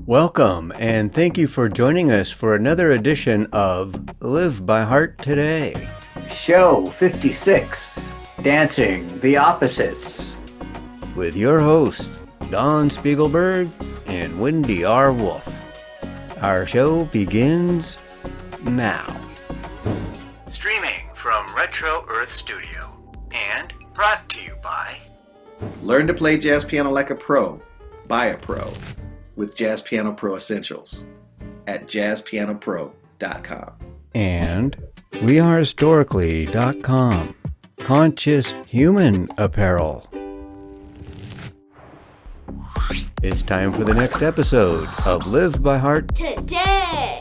Welcome, and thank you for joining us for another edition of Live by Heart Today. Show 56, Dancing the Opposites. With your hosts, Don Spiegelberg and Wendy R. Wolf. Our show begins now. Streaming from Retro Earth Studio and brought to you by Learn to play jazz piano like a pro, by a pro, with Jazz Piano Pro Essentials at jazzpianopro.com. And wearehistorically.com. Conscious Human Apparel. It's time for the next episode of Live by Heart Today.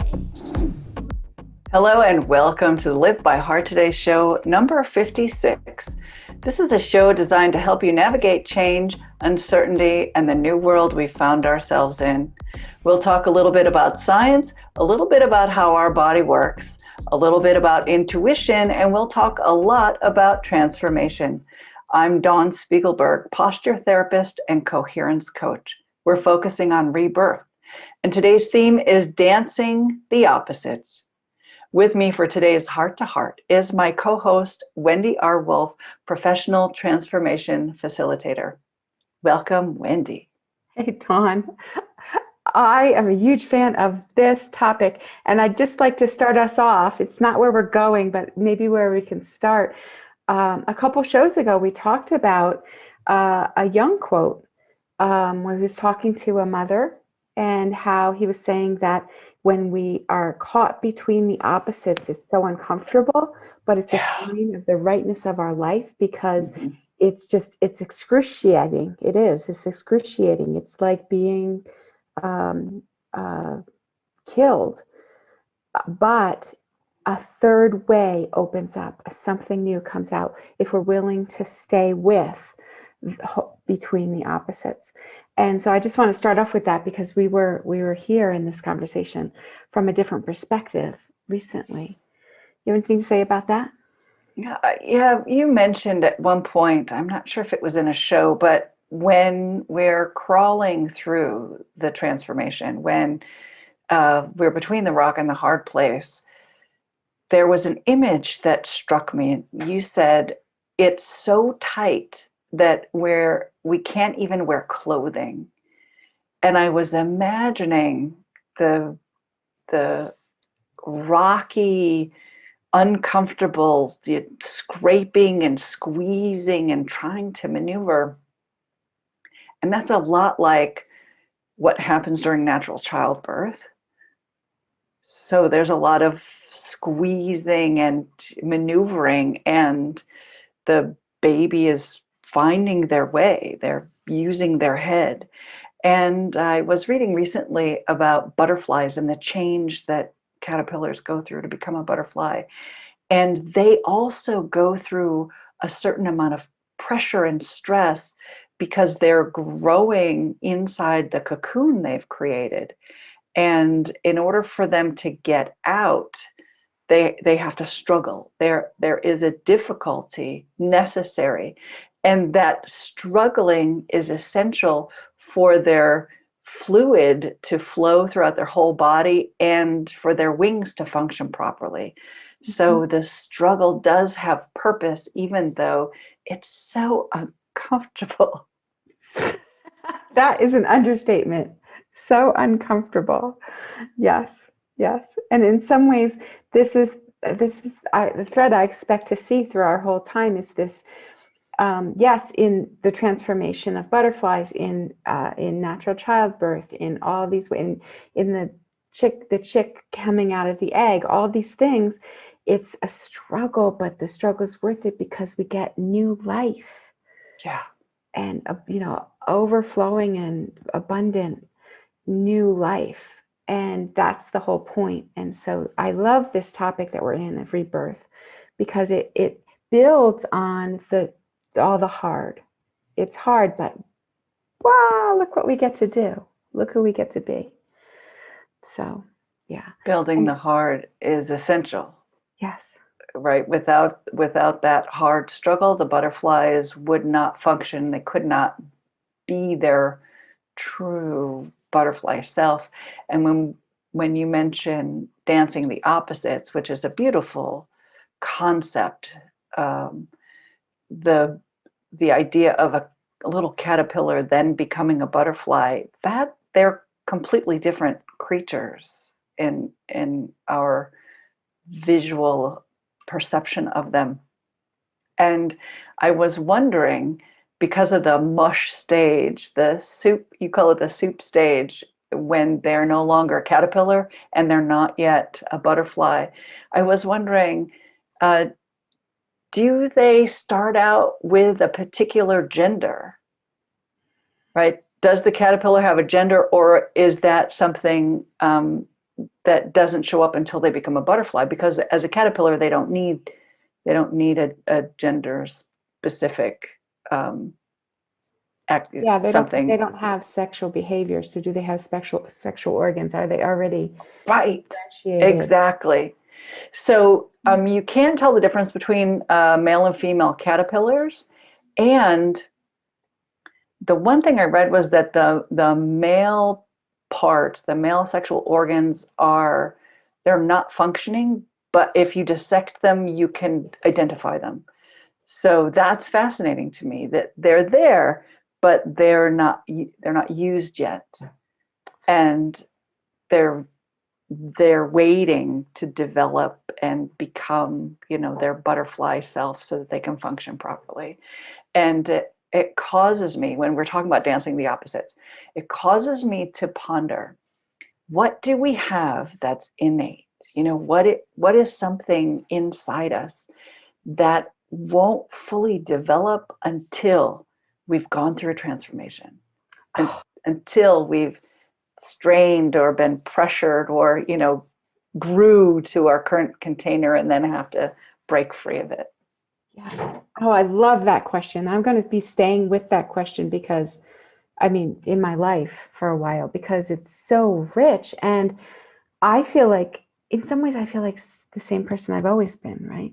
Hello and welcome to the Live by Heart Today show number 56. This is a show designed to help you navigate change, uncertainty, and the new world we found ourselves in. We'll talk a little bit about science, a little bit about how our body works, a little bit about intuition, and we'll talk a lot about transformation. I'm Dawn Spiegelberg, posture therapist and coherence coach. We're focusing on rebirth, and today's theme is dancing the opposites. With me for today's Heart to Heart is my co-host, Wendy R. Wolf, professional transformation facilitator. Welcome, Wendy. Hey, Dawn. I am a huge fan of this topic, and I'd just like to start us off. It's not where we're going, but maybe where we can start. A couple shows ago, we talked about a Jung quote where he was talking to a mother and how he was saying that when we are caught between the opposites, it's so uncomfortable, but it's a sign of the rightness of our life because it's excruciating. It's excruciating. It's like being killed. But a third way opens up, something new comes out if we're willing to stay between the opposites. And so I just want to start off with that because we were here in this conversation from a different perspective recently. You have anything to say about that? Yeah, you mentioned at one point, I'm not sure if it was in a show, but when we're crawling through the transformation, when we're between the rock and the hard place, there was an image that struck me. You said, it's so tight that we can't even wear clothing. And I was imagining the rocky, uncomfortable scraping and squeezing and trying to maneuver. And that's a lot like what happens during natural childbirth. So there's a lot of squeezing and maneuvering, and the baby is finding their way. They're using their head. And I was reading recently about butterflies and the change that caterpillars go through to become a butterfly. And they also go through a certain amount of pressure and stress because they're growing inside the cocoon they've created. And in order for them to get out, they have to struggle. There is a difficulty necessary. And that struggling is essential for their fluid to flow throughout their whole body and for their wings to function properly. So the struggle does have purpose, even though it's so uncomfortable. That is an understatement. So uncomfortable. Yes. And in some ways, this is the thread I expect to see through our whole time is this. Yes, in the transformation of butterflies, in natural childbirth, in all these ways, in the chick coming out of the egg, all these things, it's a struggle, but the struggle is worth it because we get new life. Yeah. And overflowing and abundant new life. And that's the whole point. And so I love this topic that we're in of rebirth because it builds on all the hard. It's hard, but wow, look what we get to do. Look who we get to be. So, yeah. Building the hard is essential. Yes. Right. Without that hard struggle, the butterflies would not function. They could not be their true butterfly self. And when you mention dancing the opposites, which is a beautiful concept, um, the idea of a little caterpillar then becoming a butterfly, that they're completely different creatures in our visual perception of them. And I was wondering, because of the mush stage, the soup, you call it the soup stage, when they're no longer a caterpillar and they're not yet a butterfly, I was wondering, uh, do they start out with a particular gender, right? Does the caterpillar have a gender, or is that something that doesn't show up until they become a butterfly? Because as a caterpillar, they don't need a gender specific Yeah, they something. don't have sexual behavior. So do they have sexual organs? Are they already Right, differentiated? exactly. So you can tell the difference between male and female caterpillars. And the one thing I read was that the male parts, the male sexual organs they're not functioning, but if you dissect them, you can identify them. So that's fascinating to me, that they're there, but they're not used yet, and they're waiting to develop and become, their butterfly self so that they can function properly. And it causes me, when we're talking about dancing the opposites, it causes me to ponder, what do we have that's innate? What is something inside us that won't fully develop until we've gone through a transformation, and until we've strained or been pressured or grew to our current container and then have to break free of it. Yes. Oh, I love that question. I'm going to be staying with that question because, I mean, in my life for a while, because it's so rich. And I feel like, in some ways, I feel like the same person I've always been, right?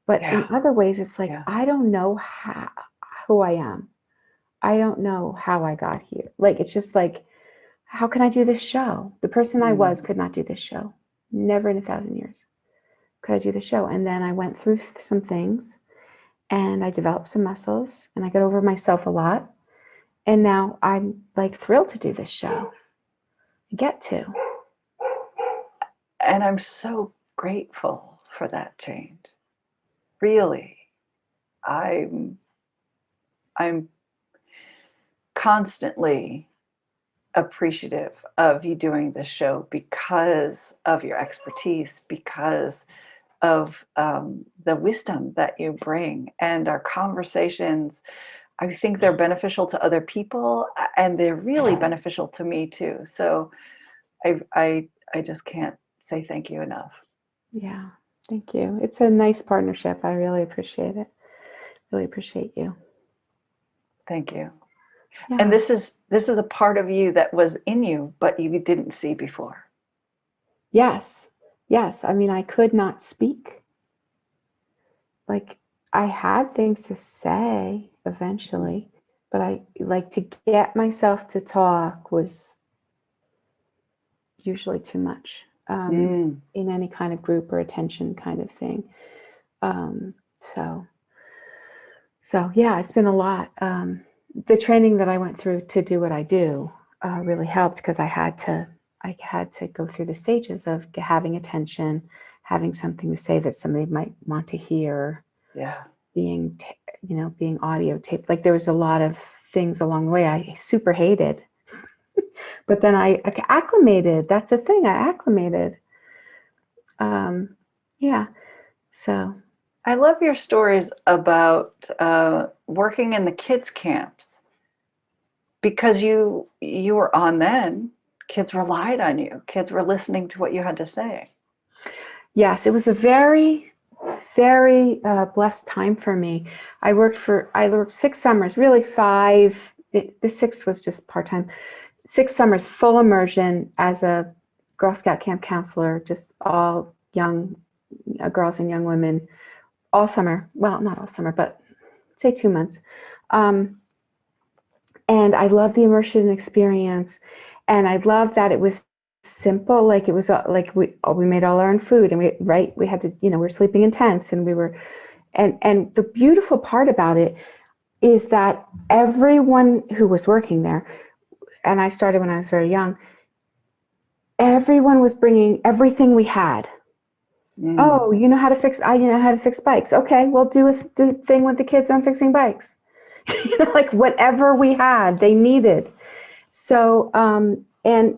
But in other ways, it's like, Yeah. I don't know who I am. I don't know how I got here. Like, it's just like, how can I do this show? The person I was could not do this show. Never in 1,000 years could I do the show. And then I went through some things and I developed some muscles and I got over myself a lot. And now I'm like thrilled to do this show. I get to. And I'm so grateful for that change. Really. I'm constantly appreciative of you doing this show because of your expertise, because of the wisdom that you bring, and our conversations. I think they're beneficial to other people, and they're really beneficial to me too. So I just can't say thank you enough. Yeah, thank you. It's a nice partnership. I really appreciate it. Really appreciate you. Thank you. Yeah. And this is a part of you that was in you, but you didn't see before. Yes. Yes. I mean, I could not speak. Like, I had things to say eventually, but I like to get myself to talk was usually too much in any kind of group or attention kind of thing. So yeah, it's been a lot. The training that I went through to do what I do really helped because I had to go through the stages of having attention, having something to say that somebody might want to hear. Yeah. Being audio taped. Like there was a lot of things along the way I super hated, but then I acclimated. That's the thing. I acclimated. Yeah. So. I love your stories about working in the kids' camps, because you were on then. Kids relied on you. Kids were listening to what you had to say. Yes, it was a very, very blessed time for me. I worked 6 summers, really 5. The 6th was just part-time. 6 summers, full immersion as a Girl Scout camp counselor, just all young girls and young women, all summer. Well, not all summer, but say 2 months. And I love the immersion experience. And I love that it was simple. Like it was like we made all our own food, and we had to, we were sleeping in tents, and we were, and the beautiful part about it is that everyone who was working there, and I started when I was very young, everyone was bringing everything we had. Oh, you know how to fix, I know how to fix bikes. Okay, we'll do the thing with the kids on fixing bikes. Like whatever we had, they needed. So, and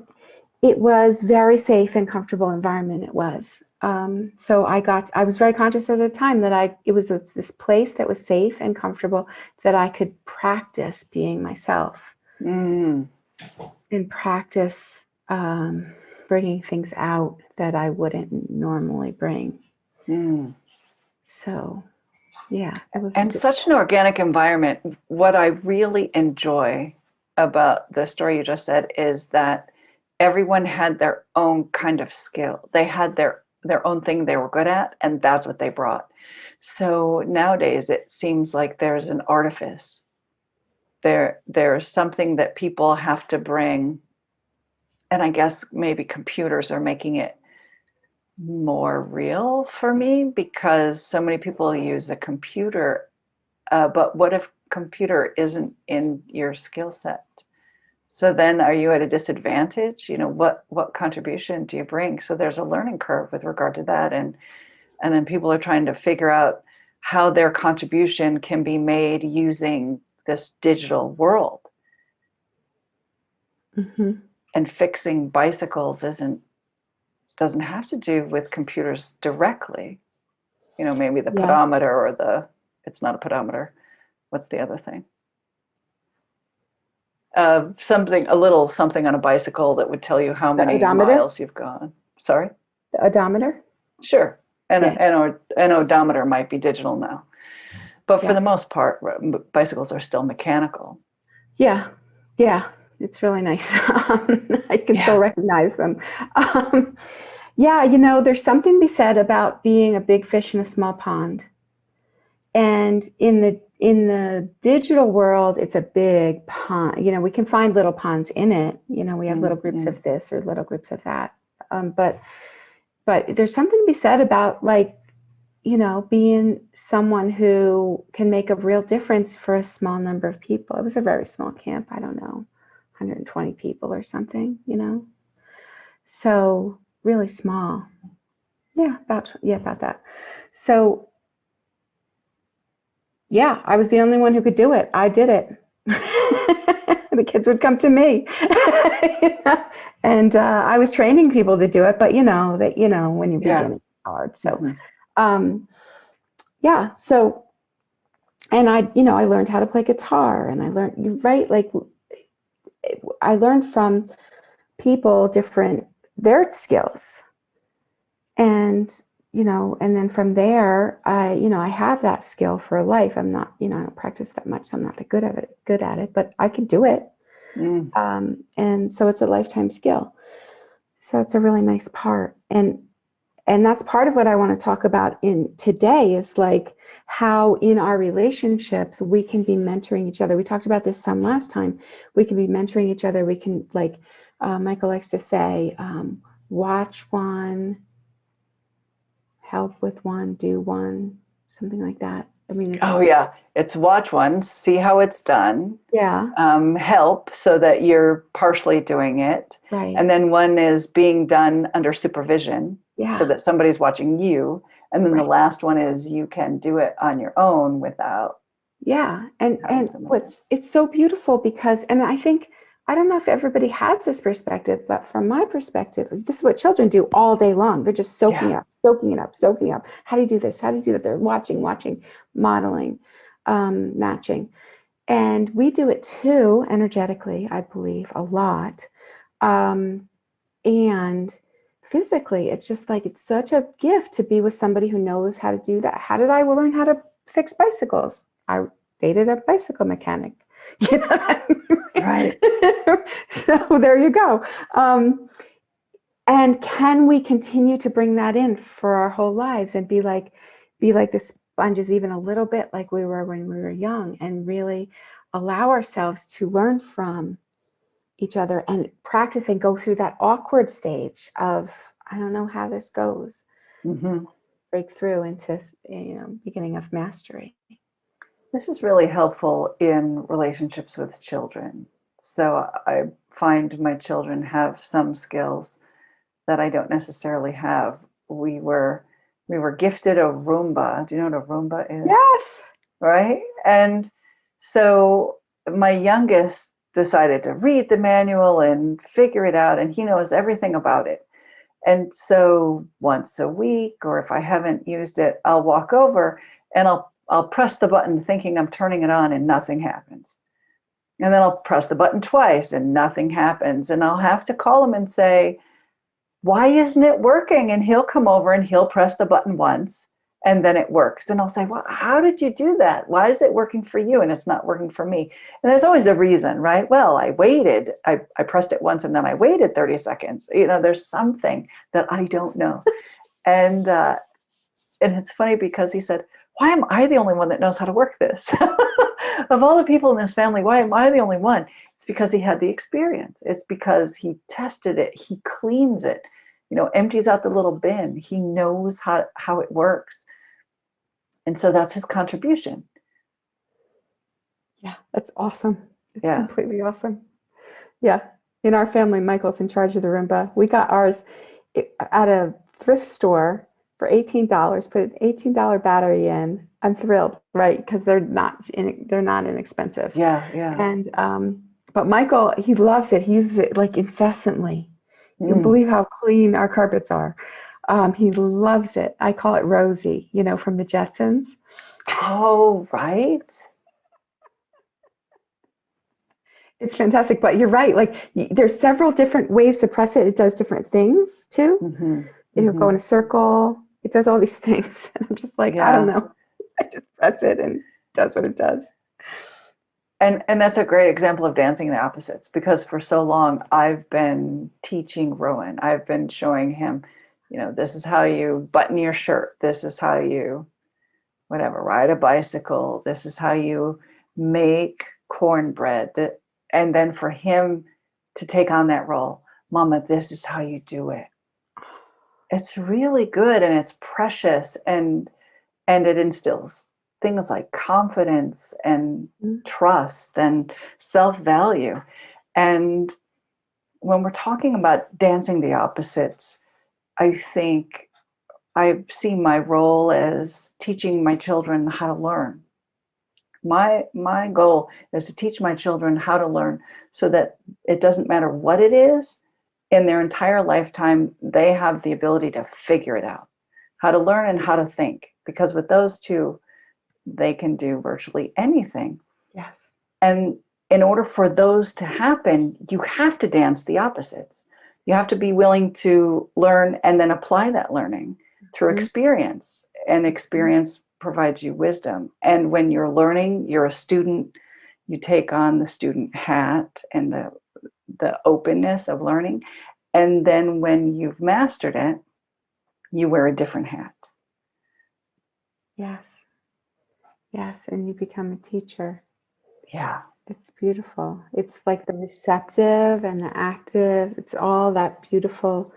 it was very safe and comfortable environment. It was. So I was very conscious at the time that it was this place that was safe and comfortable, that I could practice being myself and practice bringing things out that I wouldn't normally bring. So, yeah, it was. And such an organic environment. What I really enjoy about the story you just said is that everyone had their own kind of skill. They had their own thing they were good at, and that's what they brought. So nowadays it seems like there's an artifice. There's something that people have to bring, and I guess maybe computers are making it more real for me, because so many people use a computer, but what if computer isn't in your skill set? So then are you at a disadvantage? What contribution do you bring? So there's a learning curve with regard to that, and then people are trying to figure out how their contribution can be made using this digital world. And fixing bicycles doesn't have to do with computers directly. Maybe the pedometer, or it's not a pedometer. What's the other thing? A little something on a bicycle that would tell you how many miles you've gone. Sorry? The odometer? Sure. An odometer might be digital now. But for the most part, bicycles are still mechanical. Yeah. It's really nice. I can still recognize them. There's something to be said about being a big fish in a small pond. And in the digital world, it's a big pond. We can find little ponds in it. We have little groups of this or little groups of that. But there's something to be said about, like, being someone who can make a real difference for a small number of people. It was a very small camp. I don't know, 120 people or something, So really small. Yeah, about that. So yeah, I was the only one who could do it. I did it. The kids would come to me. And I was training people to do it, but when you're beginning, it's hard. So, so, and I learned how to play guitar, and I learned from people their skills. And and then from there, I have that skill for life. I'm not, I don't practice that much, so I'm not that good at it, but I can do it. And so it's a lifetime skill. So it's a really nice part. And that's part of what I want to talk about in today, is like how in our relationships, we can be mentoring each other. We talked about this some last time. We can be mentoring each other. We can, like, Michael likes to say, watch one, help with one, do one, something like that. I mean, it's watch one, see how it's done. Yeah. Help so that you're partially doing it. Right. And then one is being done under supervision, so that somebody's watching you. And then the last one is you can do it on your own without. Yeah. And it's so beautiful because, and I don't know if everybody has this perspective, but from my perspective, this is what children do all day long. They're just soaking up. How do you do this? How do you do that? They're watching, modeling, matching. And we do it too, energetically, I believe, a lot. And physically, it's just like, it's such a gift to be with somebody who knows how to do that. How did I learn how to fix bicycles? I dated a bicycle mechanic. Right. So there you go. And can we continue to bring that in for our whole lives and be like the sponges, even a little bit like we were when we were young, and really allow ourselves to learn from each other and practice and go through that awkward stage of, I don't know how this goes, Mm-hmm. break through into, beginning of mastery. This is really helpful in relationships with children. So I find my children have some skills that I don't necessarily have. We were gifted a Roomba. Do you know what a Roomba is? Yes. Right? And so my youngest decided to read the manual and figure it out, and he knows everything about it. And so once a week, or if I haven't used it, I'll walk over and I'll press the button thinking I'm turning it on and nothing happens. And then I'll press the button twice and nothing happens. And I'll have to call him and say, why isn't it working? And he'll come over and he'll press the button once and then it works. And I'll say, well, how did you do that? Why is it working for you and it's not working for me? And there's always a reason, right? Well, I waited. I pressed it once and then I waited 30 seconds. There's something that I don't know. And it's funny because he said, why am I the only one that knows how to work this? Of all the people in this family, why am I the only one? It's because he had the experience. It's because he tested it. He cleans it, empties out the little bin. He knows how it works. And so that's his contribution. Yeah, that's awesome. It's Yeah. completely awesome. Yeah. In our family, Michael's in charge of the Roomba. We got ours at a thrift store for $18, put an $18 battery in. I'm thrilled, right? Because they're not inexpensive. Yeah, yeah. And but Michael, he loves it. He uses it like incessantly. You can believe how clean our carpets are. He loves it. I call it Rosie, from the Jetsons. Oh, right. It's fantastic, but you're right. Like there's several different ways to press it. It does different things too. Mm-hmm. It'll go in a circle. It does all these things. And I'm just like, I don't know. I just press it and it does what it does. And that's a great example of dancing the opposites, because for so long I've been teaching Rowan. I've been showing him, this is how you button your shirt. This is how you, ride a bicycle. This is how you make cornbread. And then for him to take on that role, Mama, this is how you do it. It's really good and it's precious and it instills things like confidence and trust and self-value. And when we're talking about dancing the opposites, I think I see my role as teaching my children how to learn. My goal is to teach my children how to learn so that it doesn't matter what it is, in their entire lifetime, they have the ability to figure it out, how to learn and how to think. Because with those two, they can do virtually anything. Yes. And in order for those to happen, you have to dance the opposites. You have to be willing to learn and then apply that learning through experience. And experience provides you wisdom. And when you're learning, you're a student, you take on the student hat and the openness of learning. And then when you've mastered it, you wear a different hat. Yes. Yes. And you become a teacher. Yeah. It's beautiful. It's like the receptive and the active. It's all that beautiful,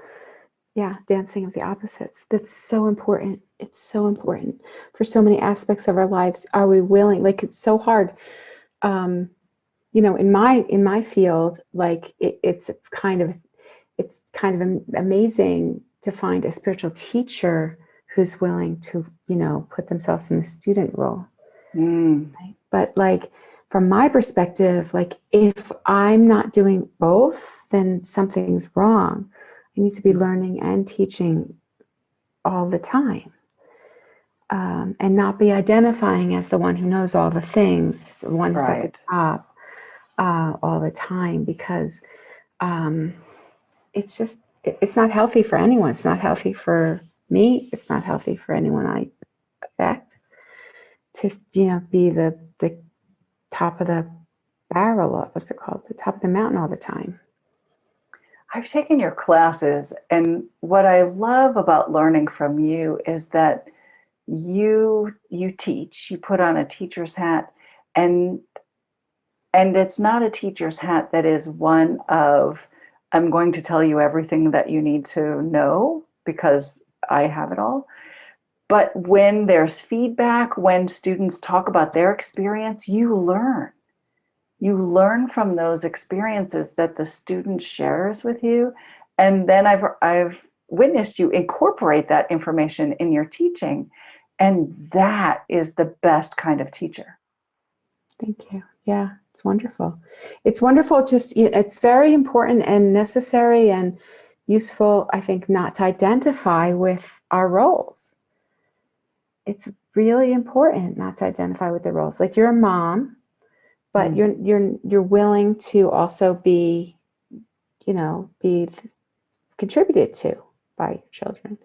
dancing of the opposites. That's so important. It's so important for so many aspects of our lives. Are we willing? Like, it's so hard. In my field, like it's kind of amazing to find a spiritual teacher who's willing to, put themselves in the student role. Right? But like, from my perspective, like if I'm not doing both, then something's wrong. I need to be learning and teaching all the time. And not be identifying as the one who knows all the things, the one who's at the top all the time, because it's not healthy for anyone. It's not healthy for me. It's not healthy for anyone I affect to, be the top of the barrel, what's it called? The top of the mountain all the time. I've taken your classes, and what I love about learning from you is that you teach, you put on a teacher's hat, and And it's not a teacher's hat that is one of, I'm going to tell you everything that you need to know because I have it all. But when there's feedback, when students talk about their experience, you learn. You learn from those experiences that the student shares with you. And then I've witnessed you incorporate that information in your teaching. And that is the best kind of teacher. Thank you. Yeah, it's wonderful. It's wonderful. Just, it's very important and necessary and useful, I think, not to identify with our roles. It's really important not to identify with the roles. Like, you're a mom, but you're willing to also be contributed to by your children,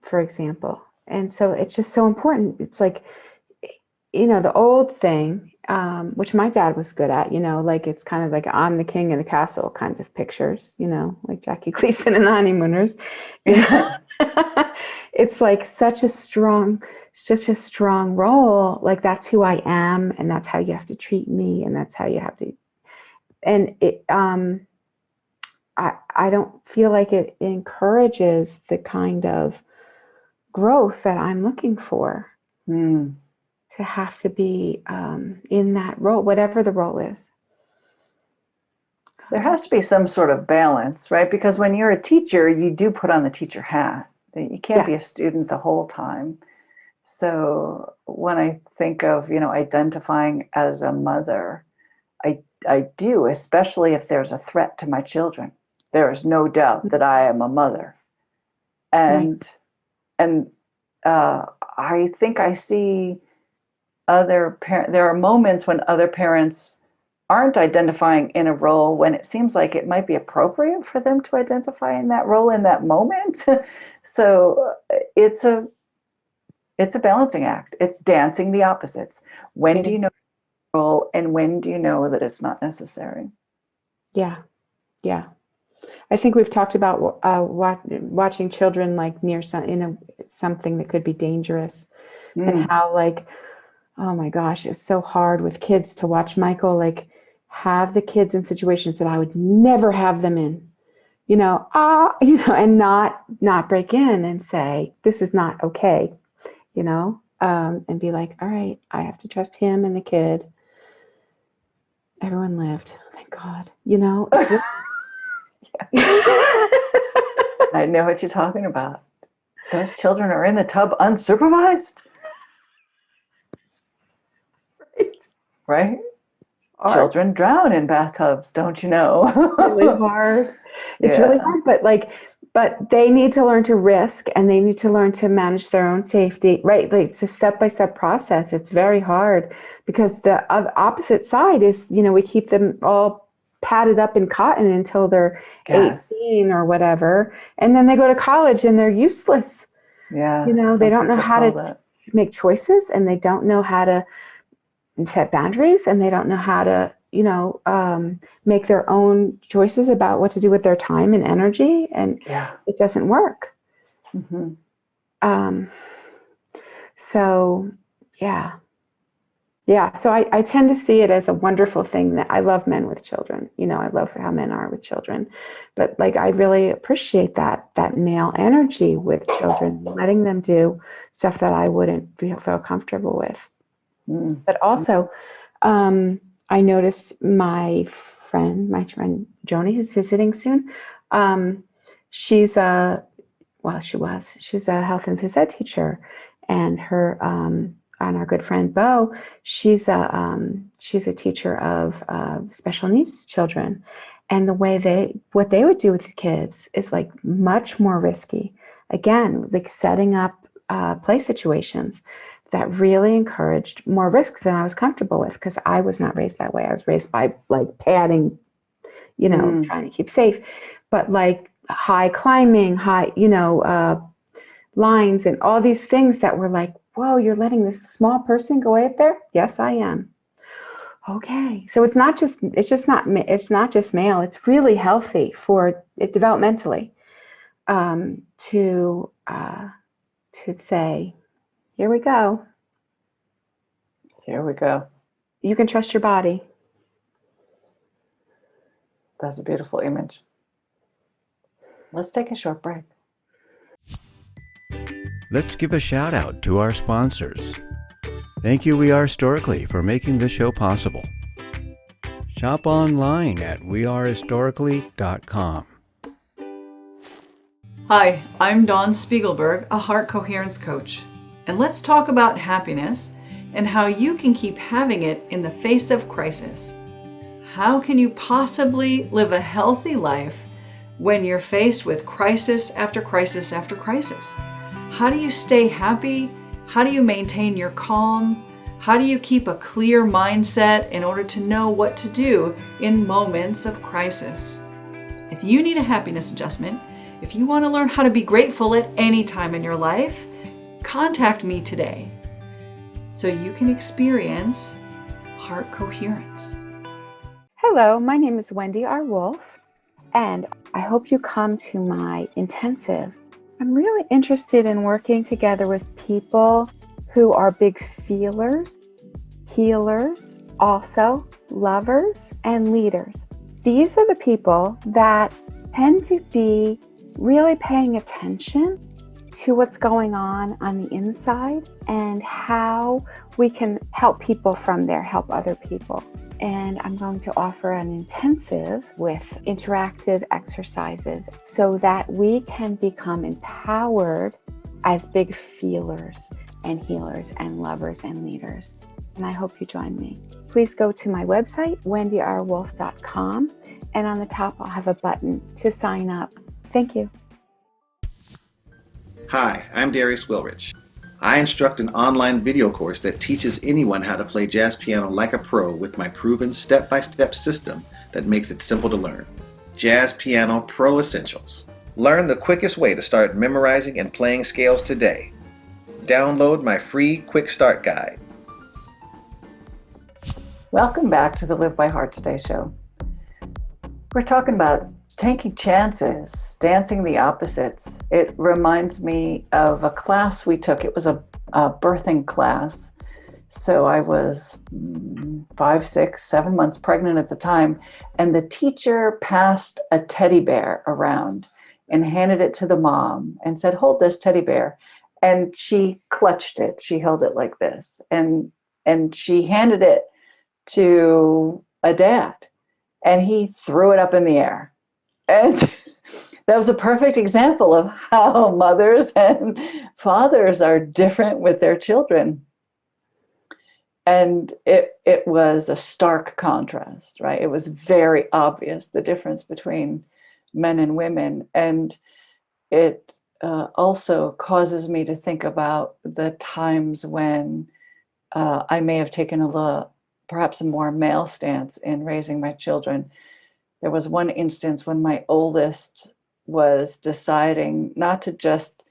for example. And so it's just so important. It's like, the old thing, which my dad was good at, like, it's kind of like I'm the king of the castle kinds of pictures, like Jackie Gleason and the Honeymooners. It's like such a strong role. Like, that's who I am, and that's how you have to treat me, and that's how you have to. And it, I don't feel like it encourages the kind of growth that I'm looking for. To have to be in that role, whatever the role is. There has to be some sort of balance, right? Because when you're a teacher, you do put on the teacher hat. You can't be a student the whole time. So when I think of, identifying as a mother, I do, especially if there's a threat to my children. There is no doubt that I am a mother. And I think I see there are moments when other parents aren't identifying in a role when it seems like it might be appropriate for them to identify in that role in that moment. So it's a balancing act. It's dancing the opposites. When do you know your role, and when do you know that it's not necessary? Yeah. I think we've talked about watching children like near something that could be dangerous, and how, like, oh my gosh, it's so hard with kids to watch Michael, like, have the kids in situations that I would never have them in, and not break in and say, this is not okay, and be like, all right, I have to trust him and the kid. Everyone lived, thank God, It's really... I know what you're talking about. Those children are in the tub unsupervised. Right? Children drown in bathtubs, don't you know? Really hard. It's really hard, but they need to learn to risk, and they need to learn to manage their own safety, right? Like, it's a step-by-step process. It's very hard because the opposite side is, we keep them all padded up in cotton until they're 18 or whatever, and then they go to college and they're useless. Yeah. They don't know how to make choices, and they don't know how to set boundaries, and they don't know how to, make their own choices about what to do with their time and energy, and it doesn't work. So, so I tend to see it as a wonderful thing. That I love men with children. I love how men are with children, but like, I really appreciate that male energy with children, letting them do stuff that I wouldn't feel comfortable with. But also, I noticed my friend Joni, who's visiting soon. She's a health and phys ed teacher, and our good friend Bo, she's a teacher of special needs children, and what they would do with the kids is like much more risky. Again, like setting up play situations that really encouraged more risk than I was comfortable with, because I was not raised that way. I was raised by like padding, trying to keep safe, but like high climbing, lines, and all these things that were like, whoa, you're letting this small person go up there? Yes, I am. Okay. So it's not just male. It's really healthy for it developmentally, to say, here we go. Here we go. you can trust your body. That's a beautiful image. Let's take a short break. Let's give a shout out to our sponsors. Thank you, We Are Historically, for making this show possible. Shop online at wearehistorically.com. Hi, I'm Dawn Spiegelberg, a heart coherence coach. And let's talk about happiness and how you can keep having it in the face of crisis. How can you possibly live a healthy life when you're faced with crisis after crisis after crisis? How do you stay happy? How do you maintain your calm? How do you keep a clear mindset in order to know what to do in moments of crisis? If you need a happiness adjustment, if you want to learn how to be grateful at any time in your life, contact me today so you can experience heart coherence. Hello, my name is Wendy R. Wolf, and I hope you come to my intensive. I'm really interested in working together with people who are big feelers, healers, also lovers, and leaders. These are the people that tend to be really paying attention to what's going on the inside and how we can help people from there, help other people. And I'm going to offer an intensive with interactive exercises so that we can become empowered as big feelers and healers and lovers and leaders. And I hope you join me. Please go to my website, wendyrwolf.com, and on the top I'll have a button to sign up. Thank you. Hi, I'm Darius Wilrich. I instruct an online video course that teaches anyone how to play jazz piano like a pro with my proven step-by-step system that makes it simple to learn. Jazz Piano Pro Essentials. Learn the quickest way to start memorizing and playing scales today. Download my free Quick Start Guide. Welcome back to the Live by Heart Today show. We're talking about taking chances, dancing the opposites. It reminds me of a class we took. It was a birthing class. So I was 5, 6, 7 months pregnant at the time. And the teacher passed a teddy bear around and handed it to the mom and said, "Hold this teddy bear." And she clutched it. She held it like this. And she handed it to a dad. And he threw it up in the air. And that was a perfect example of how mothers and fathers are different with their children. And it was a stark contrast, right? It was very obvious, the difference between men and women. And it also causes me to think about the times when I may have taken perhaps a more male stance in raising my children. There was one instance when my oldest was deciding not to just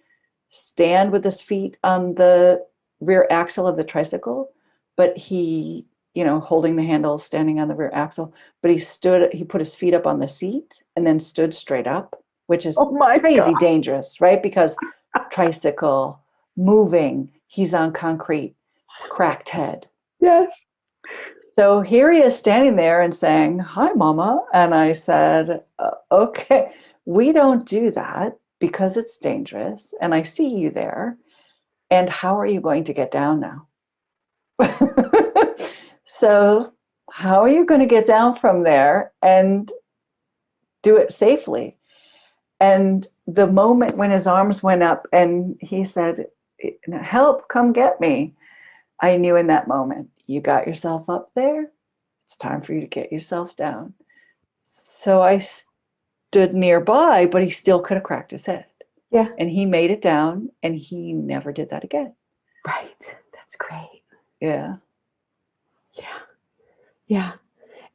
stand with his feet on the rear axle of the tricycle, but he, holding the handle, standing on the rear axle, but he put his feet up on the seat and then stood straight up, which is crazy dangerous, right? Because tricycle, moving, he's on concrete, cracked head. Yes. So here he is standing there and saying, "Hi, Mama." And I said, "Okay, we don't do that because it's dangerous. And I see you there. And how are you going to get down now?" So how are you going to get down from there and do it safely? And the moment when his arms went up and he said, "Help, come get me," I knew in that moment, you got yourself up there. It's time for you to get yourself down. So I stood nearby, but he still could have cracked his head. Yeah. And he made it down and he never did that again. Right. That's great. Yeah. Yeah. Yeah.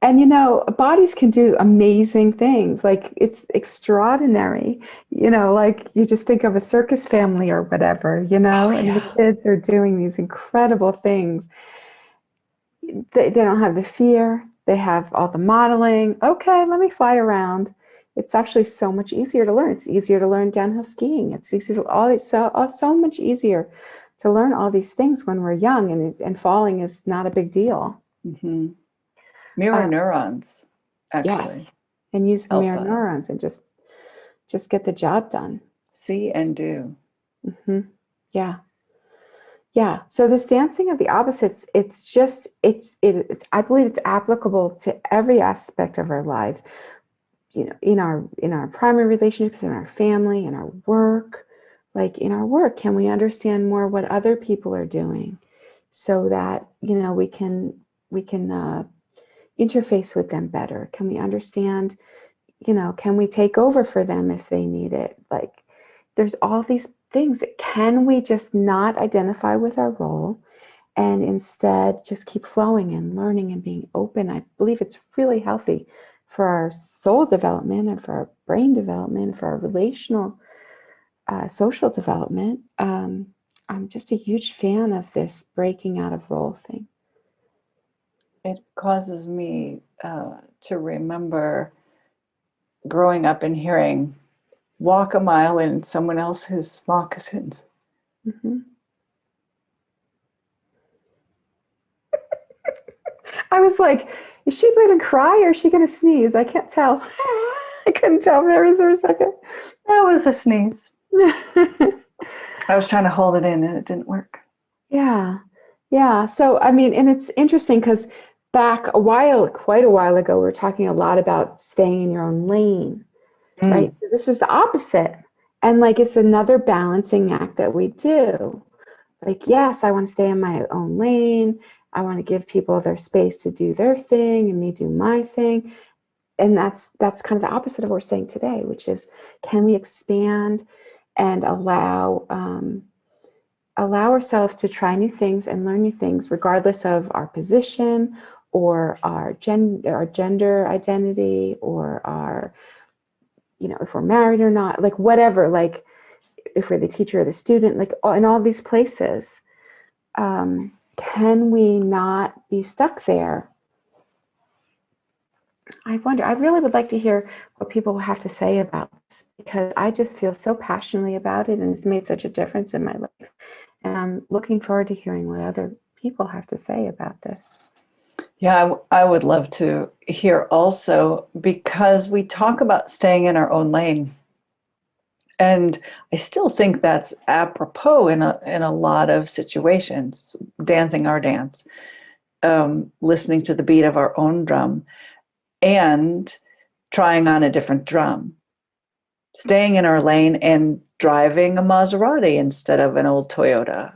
And bodies can do amazing things. Like, it's extraordinary. Like, you just think of a circus family or whatever, Oh, and yeah. the kids are doing these incredible things. They don't have the fear. They have all the modeling. Okay, let me fly around. It's actually so much easier to learn. It's easier to learn downhill skiing. It's easier to so much easier to learn all these things when we're young, and falling is not a big deal. Mm-hmm. Mirror neurons, actually, Yes, and use the help mirror us neurons and just get the job done. see and do. Hmm. Yeah. Yeah. So this dancing of the opposites, I believe it's applicable to every aspect of our lives. You know, in our primary relationships, in our family, in our work. Like in our work, can we understand more what other people are doing, so that we can interface with them better? Can we understand? Can we take over for them if they need it? Like, there's all these things that can we just not identify with our role and instead just keep flowing and learning and being open? I believe it's really healthy for our soul development and for our brain development and for our relational, social development. I'm just a huge fan of this breaking out of role thing. It causes me to remember growing up and hearing, walk a mile in someone else's moccasins. Mm-hmm. I was like, is she going to cry or is she going to sneeze? I can't tell. I couldn't tell there for a second. That was a sneeze. I was trying to hold it in and it didn't work. Yeah. Yeah. So, I mean, and it's interesting because quite a while ago, we were talking a lot about staying in your own lane, right? So this is the opposite. And like, it's another balancing act that we do. Like, yes, I want to stay in my own lane. I want to give people their space to do their thing and me do my thing. And that's kind of the opposite of what we're saying today, which is, can we expand and allow ourselves to try new things and learn new things, regardless of our position or our gender identity, or our, if we're married or not, like whatever, like if we're the teacher or the student, like in all these places. Can we not be stuck there? I wonder, I really would like to hear what people have to say about this, because I just feel so passionately about it and it's made such a difference in my life. And I'm looking forward to hearing what other people have to say about this. Yeah, I would love to hear also, because we talk about staying in our own lane. And I still think that's apropos in a lot of situations, dancing our dance, listening to the beat of our own drum and trying on a different drum, staying in our lane and driving a Maserati instead of an old Toyota.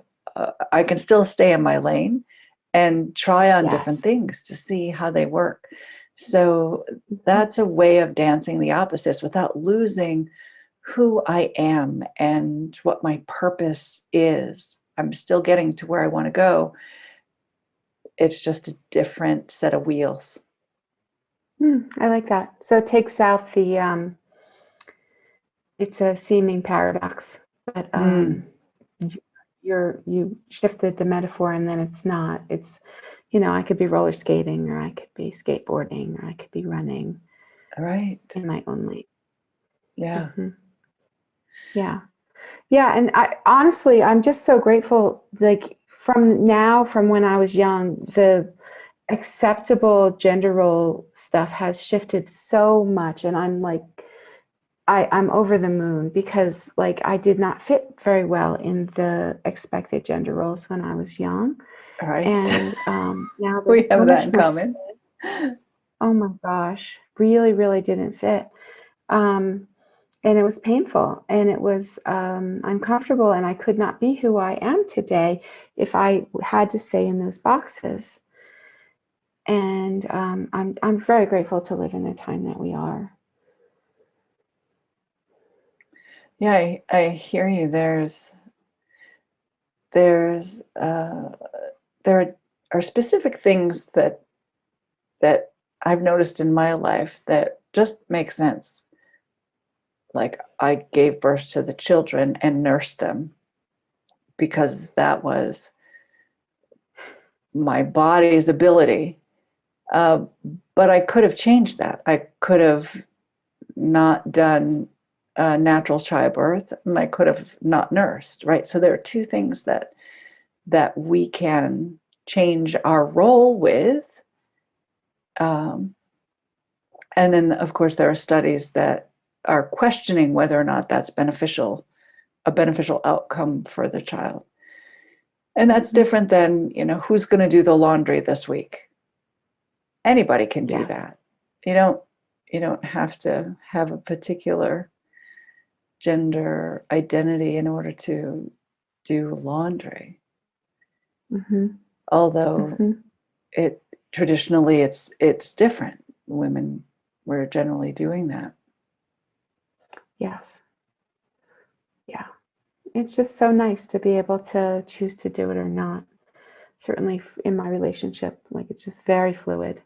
I can still stay in my lane and try on different things to see how they work. So that's a way of dancing the opposites without losing who I am and what my purpose is. I'm still getting to where I want to go. It's just a different set of wheels. I like that. So it takes out it's a seeming paradox, but you shifted the metaphor, and then it's not. It's, I could be roller skating, or I could be skateboarding, or I could be running. Right. In my own lane. Yeah. Mm-hmm. Yeah. Yeah. And honestly, I'm just so grateful. Like from when I was young, the acceptable gender role stuff has shifted so much. And I'm like, I'm over the moon, because like I did not fit very well in the expected gender roles when I was young. Right. And now we have that in common. Oh my gosh, really, really didn't fit. And it was painful, and it was uncomfortable, and I could not be who I am today if I had to stay in those boxes. And I'm very grateful to live in the time that we are. Yeah, I hear you. There are specific things that I've noticed in my life that just make sense. Like, I gave birth to the children and nursed them because that was my body's ability. But I could have changed that. I could have not done natural childbirth, and I could have not nursed, right? So there are two things that we can change our role with, Um, and then, of course, there are studies that are questioning whether or not that's a beneficial outcome for the child. And that's different than, who's going to do the laundry this week. Anybody can do Yes. that. You don't have to have a particular gender identity in order to do laundry. Mm-hmm. Although Mm-hmm. it traditionally it's different. Women were generally doing that. Yes. Yeah. It's just so nice to be able to choose to do it or not. Certainly in my relationship, like it's just very fluid.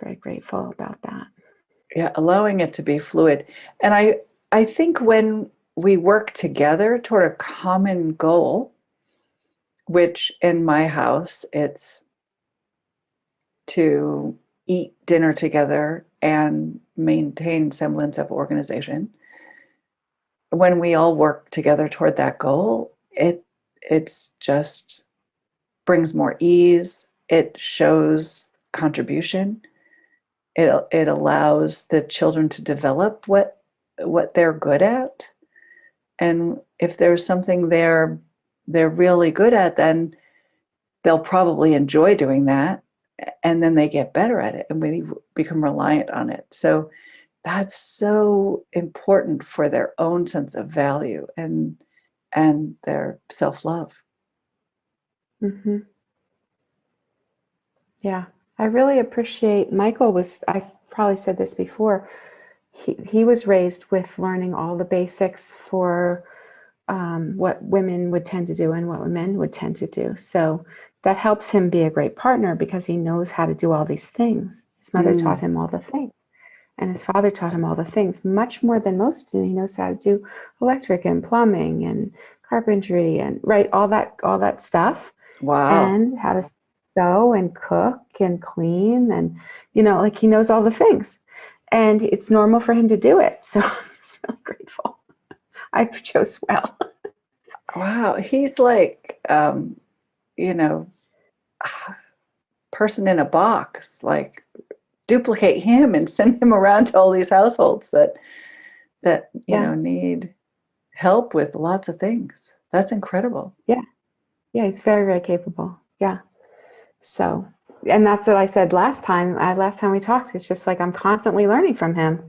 Very grateful about that. Yeah, allowing it to be fluid. And I think when we work together toward a common goal, which in my house it's to eat dinner together and maintain semblance of organization. When we all work together toward that goal, it's just brings more ease. It shows contribution. It allows the children to develop what they're good at. And if there's something they're really good at, then they'll probably enjoy doing that, and then they get better at it and we become reliant on it. So that's so important for their own sense of value and their self-love. Mm-hmm. Yeah, I really appreciate I probably said this before, he was raised with learning all the basics for what women would tend to do and what men would tend to do. So that helps him be a great partner because he knows how to do all these things. His mother taught him all the things, and his father taught him all the things, much more than most do. He knows how to do electric and plumbing and carpentry and all that stuff. Wow. And how to sew and cook and clean and like he knows all the things, and it's normal for him to do it. So I'm just really grateful I chose well. Wow, he's like person in a box. Like, duplicate him and send him around to all these households that need help with lots of things. That's incredible. Yeah, he's very, very capable. Yeah. So, and that's what I said last time we talked. It's just like I'm constantly learning from him,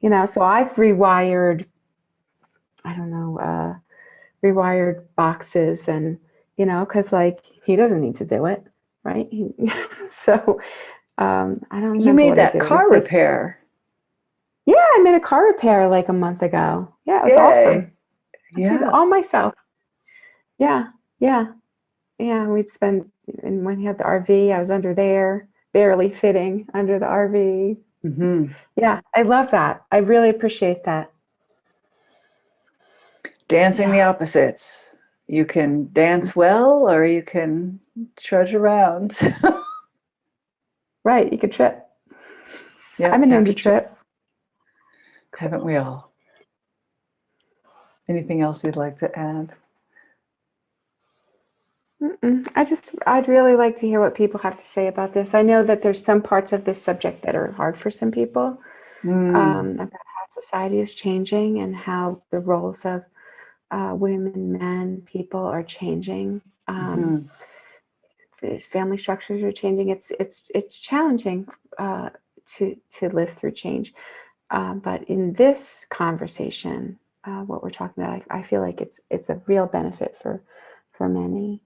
so I've rewired, I don't know, rewired boxes and, because like he doesn't need to do it, right? So I don't remember You made what I that did. car repair. Yeah, I made a car repair like a month ago. Yeah, it was Yay. awesome. I did it Yeah. all myself. Yeah. We'd spend, and when he had the RV, I was under there, barely fitting under the RV. Mm-hmm. Yeah, I love that. I really appreciate that. Dancing the opposites. You can dance well or you can trudge around. Right, you could trip. Yeah, I've been known to trip. Haven't we all? Anything else you'd like to add? I'd really like to hear what people have to say about this. I know that there's some parts of this subject that are hard for some people, about how society is changing and how the roles of women, men, people are changing. The family structures are changing. It's challenging to live through change. But in this conversation, what we're talking about, I feel like it's a real benefit for many.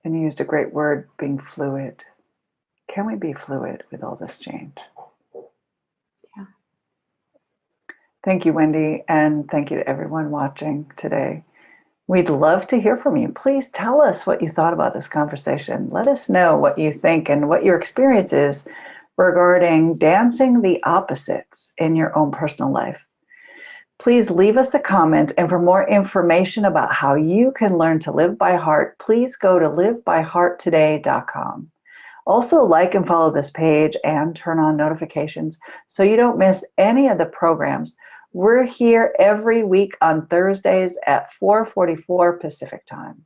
And you used a great word, being fluid. Can we be fluid with all this change? Yeah. Thank you, Wendy, and thank you to everyone watching today. We'd love to hear from you. Please tell us what you thought about this conversation. Let us know what you think and what your experience is regarding dancing the opposites in your own personal life. Please leave us a comment, and for more information about how you can learn to live by heart, please go to livebyhearttoday.com. Also, like and follow this page and turn on notifications so you don't miss any of the programs. We're here every week on Thursdays at 4:44 Pacific time.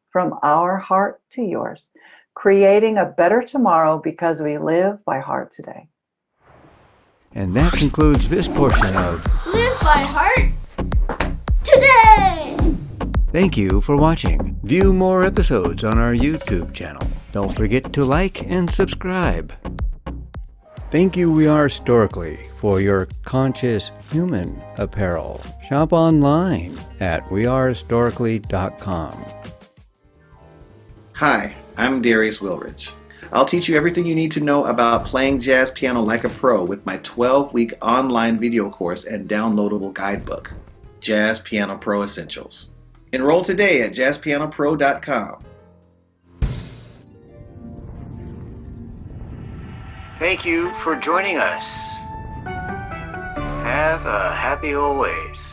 From our heart to yours. creating a better tomorrow because we live by heart today. And that concludes this portion of Live by heart today! Thank you for watching. View more episodes on our YouTube channel. Don't forget to like and subscribe. Thank you, We Are Historically, for your conscious human apparel. Shop online at wearehistorically.com. Hi, I'm Darius Wilrich. I'll teach you everything you need to know about playing jazz piano like a pro with my 12-week online video course and downloadable guidebook, Jazz Piano Pro Essentials. Enroll today at jazzpianopro.com. Thank you for joining us. Have a happy always.